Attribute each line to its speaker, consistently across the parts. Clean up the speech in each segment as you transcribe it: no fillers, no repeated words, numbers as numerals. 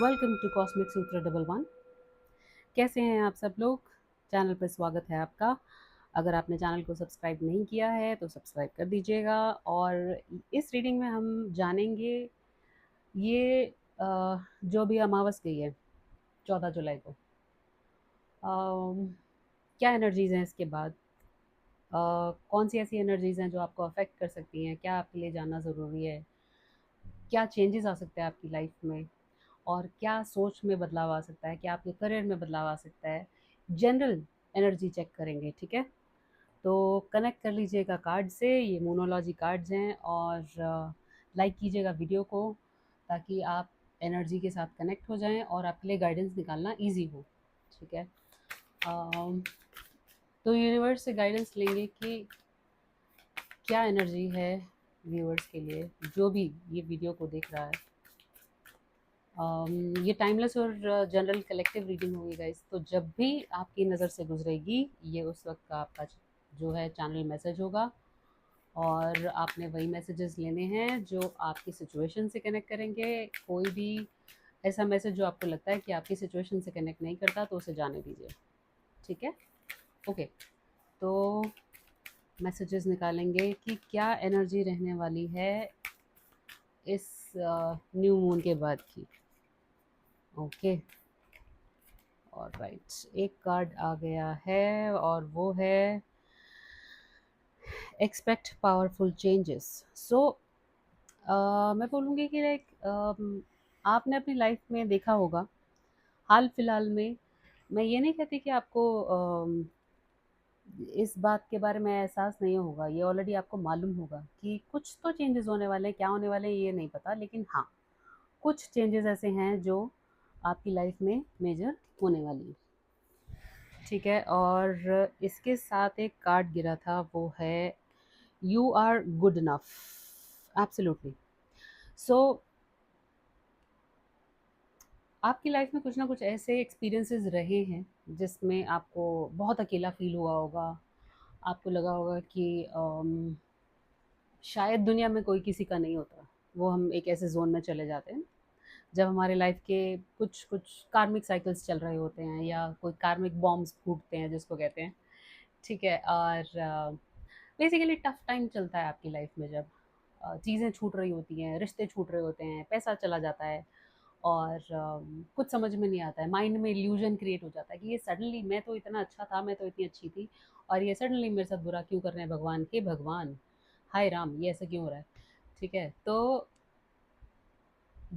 Speaker 1: Welcome to cosmic सूत्र double one. कैसे हैं आप सब लोग? चैनल पर स्वागत है आपका। अगर आपने चैनल को सब्सक्राइब नहीं किया है तो सब्सक्राइब कर दीजिएगा। और इस रीडिंग में हम जानेंगे ये जो भी अमावस गई है 14 जुलाई को, क्या एनर्जीज़ हैं इसके बाद, कौन सी ऐसी एनर्जीज़ हैं जो आपको अफेक्ट कर सकती हैं, क्या आपके लिए जानना ज़रूरी है, क्या चेंजेस आ सकते हैं आपकी लाइफ में, और क्या सोच में बदलाव आ सकता है, क्या आपके करियर में बदलाव आ सकता है। जनरल एनर्जी चेक करेंगे, ठीक है? तो कनेक्ट कर लीजिएगा कार्ड से, ये मोनोलॉजी कार्ड्स हैं। और लाइक कीजिएगा वीडियो को ताकि आप एनर्जी के साथ कनेक्ट हो जाएं और आपके लिए गाइडेंस निकालना इजी हो, ठीक है? अम, तो यूनिवर्स से गाइडेंस लेंगे कि क्या एनर्जी है व्यूअर्स के लिए, जो भी ये वीडियो को देख रहा है। ये टाइमलेस और जनरल कलेक्टिव रीडिंग होगी गाइस। तो जब भी आपकी नज़र से गुजरेगी ये उस वक्त का आपका जो है चैनल मैसेज होगा, और आपने वही मैसेजेस लेने हैं जो आपकी सिचुएशन से कनेक्ट करेंगे। कोई भी ऐसा मैसेज जो आपको लगता है कि आपकी सिचुएशन से कनेक्ट नहीं करता तो उसे जाने दीजिए, ठीक है? ओके, तो मैसेजेस निकालेंगे कि क्या एनर्जी रहने वाली है इस न्यू मून के बाद की। ओके, और राइट, एक कार्ड आ गया है और वो है एक्सपेक्ट पावरफुल चेंजेस। सो मैं बोलूँगी कि लाइक आपने अपनी लाइफ में देखा होगा हाल फिलहाल में। मैं ये नहीं कहती कि आपको इस बात के बारे में एहसास नहीं होगा, ये ऑलरेडी आपको मालूम होगा कि कुछ तो चेंजेस होने वाले हैं। क्या होने वाले हैं ये नहीं पता, लेकिन हाँ, कुछ चेंजेस ऐसे हैं जो आपकी लाइफ में मेजर होने वाली है, ठीक है? और इसके साथ एक कार्ड गिरा था, वो है you are good enough. Absolutely. So आपकी लाइफ में कुछ ना कुछ ऐसे एक्सपीरियंसेस रहे हैं जिसमें आपको बहुत अकेला फील हुआ होगा। आपको लगा होगा कि शायद दुनिया में कोई किसी का नहीं होता। वो हम एक ऐसे जोन में चले जाते हैं जब हमारे लाइफ के कुछ कुछ कार्मिक साइकिल्स चल रहे होते हैं, या कोई कार्मिक बॉम्ब्स फूटते हैं जिसको कहते हैं, ठीक है? और बेसिकली टफ टाइम चलता है आपकी लाइफ में जब चीज़ें छूट रही होती हैं, रिश्ते छूट रहे होते हैं, पैसा चला जाता है, और कुछ समझ में नहीं आता है। माइंड में इल्यूजन क्रिएट हो जाता है कि ये सडनली, मैं तो इतना अच्छा था, मैं तो इतनी अच्छी थी, और ये सडनली मेरे साथ बुरा क्यों कर रहे हैं भगवान के भगवान, हाय राम, ये ऐसा क्यों हो रहा है, ठीक है? तो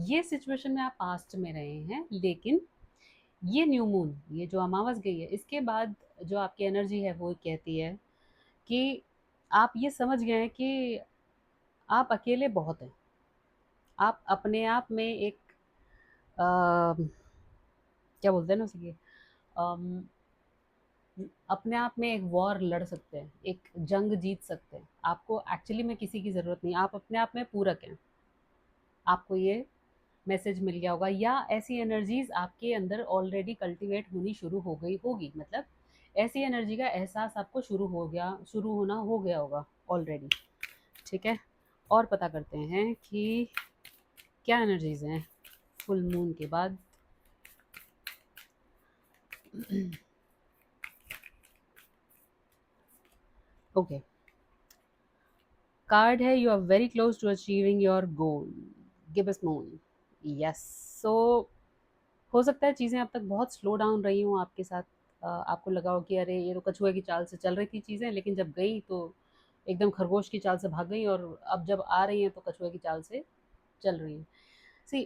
Speaker 1: ये सिचुएशन में आप पास्ट में रहे हैं, लेकिन ये न्यू मून, ये जो अमावस गई है, इसके बाद जो आपकी एनर्जी है वो कहती है कि आप ये समझ गए हैं कि आप अकेले बहुत हैं। आप अपने आप में एक क्या बोलते हैं ना उसे, अम, अपने आप में एक वॉर लड़ सकते हैं, एक जंग जीत सकते हैं। आपको एक्चुअली में किसी की ज़रूरत नहीं, आप अपने आप में पूरक हैं। आपको ये मैसेज मिल गया होगा, या ऐसी एनर्जीज आपके अंदर ऑलरेडी कल्टीवेट होनी शुरू हो गई होगी। मतलब ऐसी एनर्जी का एहसास आपको शुरू होना हो गया होगा ऑलरेडी, ठीक है? और पता करते हैं कि क्या एनर्जीज हैं फुल मून के बाद। ओके, कार्ड है you are very close to achieving your goal, give us moon. Yes. So हो सकता है चीज़ें अब तक बहुत स्लो डाउन रही हों आपके साथ। आपको लगा हो कि अरे ये तो कछुए की चाल से चल रही थी चीज़ें, लेकिन जब गई तो एकदम खरगोश की चाल से भाग गई, और अब जब आ रही हैं तो कछुए की चाल से चल रही हैं। सी,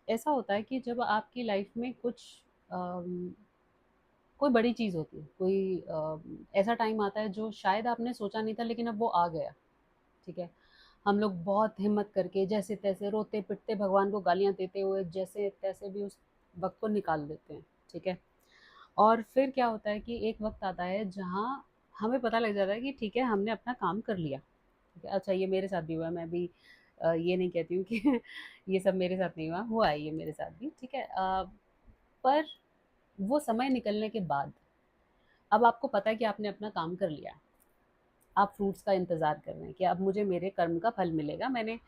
Speaker 1: ऐसा होता है कि जब आपकी लाइफ में कुछ अम, कोई बड़ी चीज़ होती है, कोई ऐसा टाइम आता है जो शायद आपने सोचा नहीं था, लेकिन अब वो आ गया, ठीक है? हम लोग बहुत हिम्मत करके जैसे तैसे रोते पिटते भगवान को गालियाँ देते हुए जैसे तैसे भी उस वक्त को निकाल देते हैं, ठीक है? और फिर क्या होता है कि एक वक्त आता है जहाँ हमें पता लग जाता है कि ठीक है, हमने अपना काम कर लिया, ठीक है? अच्छा, ये मेरे साथ भी हुआ है, मैं भी ये नहीं कहती हूँ कि ये सब मेरे साथ नहीं हुआ, हुआ है ये मेरे साथ भी, ठीक है? पर वो समय निकलने के बाद अब आपको पता है कि आपने अपना काम कर लिया। आप फ्रूट्स का इंतज़ार कर रहे हैं कि अब मुझे मेरे कर्म का फल मिलेगा। मैंने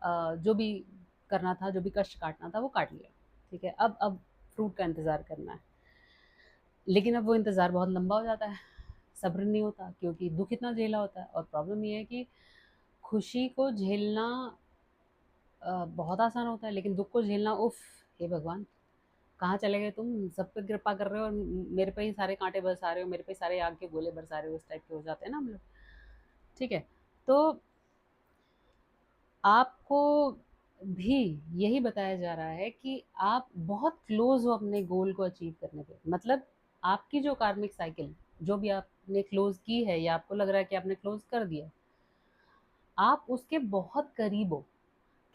Speaker 1: जो भी करना था, जो भी कष्ट काटना था वो काट लिया, ठीक है, अब फ्रूट का इंतज़ार करना है। लेकिन अब वो इंतज़ार बहुत लंबा हो जाता है, सब्र नहीं होता क्योंकि दुःख इतना झेला होता है। और प्रॉब्लम ये है कि खुशी को झेलना बहुत आसान होता है, लेकिन दुःख को झेलना उफ़! हे भगवान! कहाँ चले गए तुम? सब पे कृपा कर रहे हो और मेरे पे ही सारे काँटे बरसा रहे हो, मेरे पे सारे आग के गोले बरसा रहे हो, इस टाइप के हो जाते हैं ना हम लोग। ठीक है? तो आपको भी यही बताया जा रहा है कि आप बहुत क्लोज़ हो अपने गोल को अचीव करने पे। मतलब आपकी जो कार्मिक साइकिल, जो भी आपने क्लोज़ की है या आपको लग रहा है कि आपने क्लोज़ कर दिया, आप उसके बहुत करीब हो।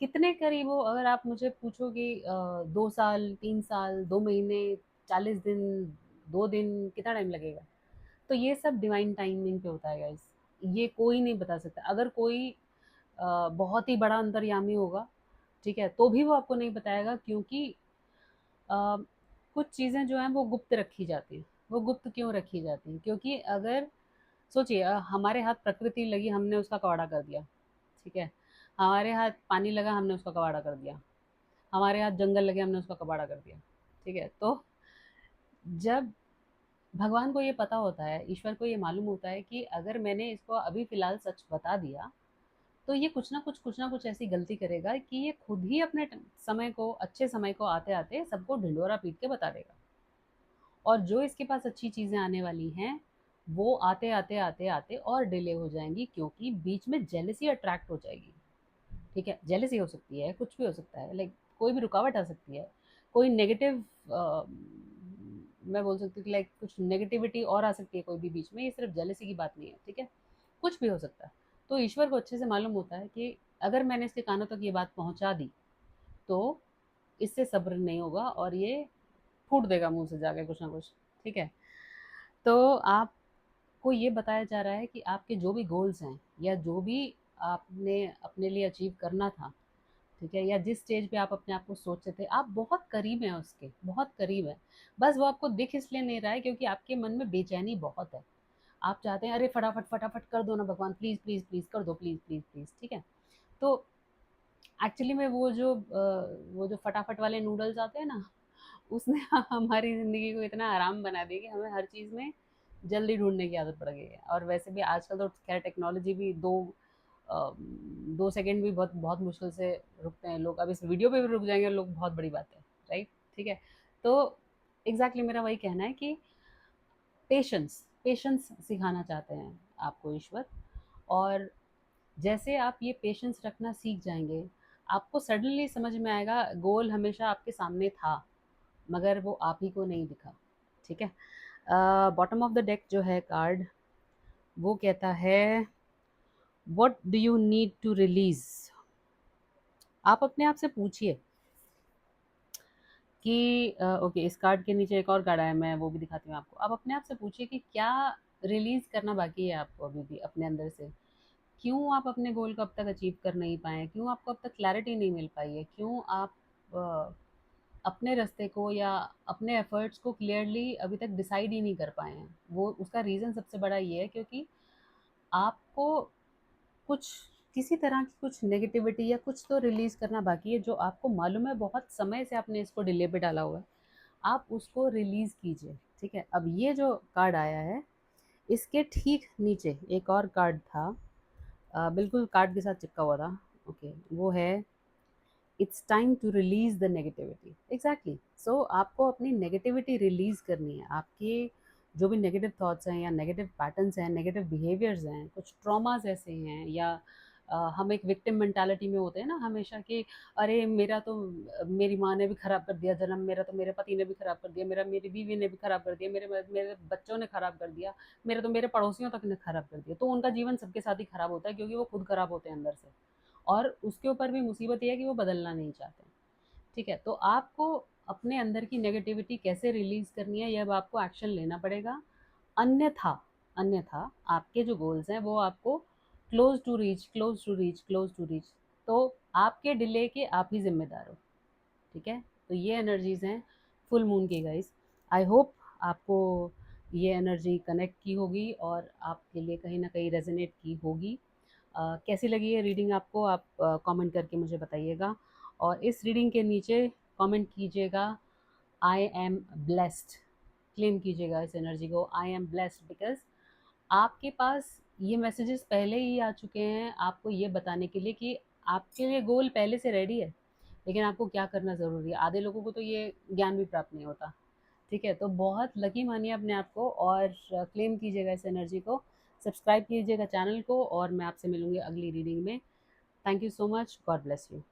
Speaker 1: कितने करीब हो? अगर आप मुझे पूछो कि 2 साल, 3 साल, 2 महीने, 40 दिन, 2 दिन, कितना टाइम लगेगा? तो ये सब डिवाइन टाइमिंग पे होता है गाइस। ये कोई नहीं बता सकता। अगर कोई बहुत ही बड़ा अंतर्यामी होगा, ठीक है, तो भी वो आपको नहीं बताएगा क्योंकि अ, कुछ चीज़ें जो हैं वो गुप्त रखी जाती हैं। वो गुप्त क्यों रखी जाती हैं? क्योंकि अगर सोचिए हमारे हाथ प्रकृति लगी, हमने उसका कबाड़ा कर दिया, ठीक है। हमारे हाथ पानी लगा, हमने उसका कबाड़ा कर दिया। हमारे हाथ जंगल लगे, हमने उसका कबाड़ा कर दिया, ठीक है। तो जब भगवान को ये पता होता है, ईश्वर को ये मालूम होता है कि अगर मैंने इसको अभी फ़िलहाल सच बता दिया, तो ये कुछ ना कुछ ऐसी गलती करेगा कि ये खुद ही अपने समय को, अच्छे समय को आते आते सबको ढिंढोरा पीट के बता देगा। और जो इसके पास अच्छी चीज़ें आने वाली हैं, वो आते आते आते आते और डिले हो जाएंगी क्योंकि बीच में जेलसी अट्रैक्ट हो जाएगी। ठीक है, जेलसी हो सकती है, कुछ भी हो सकता है, लाइक कोई भी रुकावट आ सकती है, कोई नेगेटिव मैं बोल सकती हूँ कि लाइक कुछ नेगेटिविटी और आ सकती है कोई भी बीच में, ये सिर्फ जेलसी की बात नहीं है, ठीक है, कुछ भी हो सकता है। तो ईश्वर को अच्छे से मालूम होता है कि अगर मैंने इसके कानों तक ये बात पहुंचा दी तो इससे सब्र नहीं होगा और ये फूट देगा मुंह से जाके कुछ ना कुछ। ठीक है, तो आपको ये बताया जा रहा है कि आपके जो भी गोल्स हैं या जो भी आपने अपने लिए अचीव करना था, ठीक है, या जिस स्टेज पे आप अपने आप को सोचते थे, आप बहुत करीब हैं उसके, बहुत करीब हैं। बस वो आपको दिख इसलिए नहीं रहा है क्योंकि आपके मन में बेचैनी बहुत है। आप चाहते हैं अरे फटाफट फटाफट कर दो ना भगवान, प्लीज़ प्लीज़ प्लीज़ कर दो, प्लीज़ प्लीज़ प्लीज़, ठीक है। तो एक्चुअली में वो जो फटाफट वाले नूडल्स आते हैं ना, उसने हमारी ज़िंदगी को इतना आराम बना दिया कि हमें हर चीज़ में जल्दी ढूँढने की आदत पड़ गई है। और वैसे भी आजकल तो ख़ैर टेक्नोलॉजी भी 2 सेकंड भी बहुत बहुत मुश्किल से रुकते हैं लोग। अब इस वीडियो पे भी रुक जाएँगे लोग, बहुत बड़ी बात है, राइट? ठीक है? तो एग्ज़ैक्टली मेरा वही कहना है कि पेशेंस, पेशेंस सिखाना चाहते हैं आपको ईश्वर। और जैसे आप ये पेशेंस रखना सीख जाएँगे, आपको सडनली समझ में आएगा गोल हमेशा आपके सामने था, मगर वो आप ही को नहीं दिखा। ठीक है? बॉटम ऑफ द डेक जो है कार्ड, वो कहता है what do you need to release? आप अपने आप से पूछिए कि ओके, इस कार्ड के नीचे एक और कार्ड आया, मैं वो भी दिखाती हूँ आपको। आप अपने आप से पूछिए कि क्या रिलीज़ करना बाकी है आपको अभी भी अपने अंदर से? क्यों आप अपने गोल को अब तक अचीव कर नहीं पाए हैं? क्यों आपको अब तक क्लैरिटी नहीं मिल पाई है? क्यों आप अ, अपने रास्ते को या अपने एफर्ट्स को क्लियरली अभी तक डिसाइड ही नहीं कर पाए हैं? वो उसका रीज़न सबसे बड़ा ये है क्योंकि आपको कुछ किसी तरह की कुछ नेगेटिविटी या कुछ तो रिलीज़ करना बाकी है, जो आपको मालूम है बहुत समय से आपने इसको डिले पे डाला हुआ है। आप उसको रिलीज़ कीजिए, ठीक है? अब ये जो कार्ड आया है, इसके ठीक नीचे एक और कार्ड था, बिल्कुल कार्ड के साथ चिपका हुआ था। ओके, वो है it's time to release the negativity. Exactly, so आपको अपनी नेगेटिविटी रिलीज़ करनी है। आपके जो भी नेगेटिव थॉट्स हैं या नेगेटिव पैटर्न्स हैं, नेगेटिव बिहेवियर्स हैं, कुछ ट्रॉमास ऐसे हैं या हम एक विक्टिम मेंटालिटी में होते हैं ना हमेशा कि अरे मेरा तो मेरी माँ ने भी खराब कर दिया जन्म, मेरा तो मेरे पति ने भी खराब कर दिया, मेरा मेरी बीवी ने भी खराब कर दिया, मेरे मेरे बच्चों ने खराब कर दिया, मेरे तो मेरे पड़ोसियों तक ने खराब कर दिया। तो उनका जीवन सबके साथ ही खराब होता है क्योंकि वो खुद खराब होते हैं अंदर से। और उसके ऊपर भी मुसीबत ये है कि वो बदलना नहीं चाहते। ठीक है, तो आपको अपने अंदर की नेगेटिविटी कैसे रिलीज करनी है, ये अब आपको एक्शन लेना पड़ेगा। अन्यथा अन्यथा आपके जो गोल्स हैं वो आपको close to reach, close to reach, close to reach, तो आपके डिले के आप ही जिम्मेदार हो। ठीक है, तो ये एनर्जीज हैं फुल मून की गाइस। आई होप आपको ये एनर्जी कनेक्ट की होगी और आपके लिए कहीं ना कहीं रेजोनेट की होगी। कैसी लगी ये रीडिंग आपको, आप कमेंट करके मुझे बताइएगा। और इस रीडिंग के नीचे कमेंट कीजिएगा आई एम ब्लेस्ड, क्लेम कीजिएगा इस एनर्जी को, आई एम ब्लेस्ड, बिकॉज आपके पास ये मैसेजेस पहले ही आ चुके हैं आपको ये बताने के लिए कि आपके लिए गोल पहले से रेडी है, लेकिन आपको क्या करना ज़रूरी है। आधे लोगों को तो ये ज्ञान भी प्राप्त नहीं होता। ठीक है, तो बहुत लकी मानिए अपने आप को और क्लेम कीजिएगा इस एनर्जी को, सब्सक्राइब कीजिएगा चैनल को, और मैं आपसे मिलूंगी अगली रीडिंग में। Thank you so much, God bless you.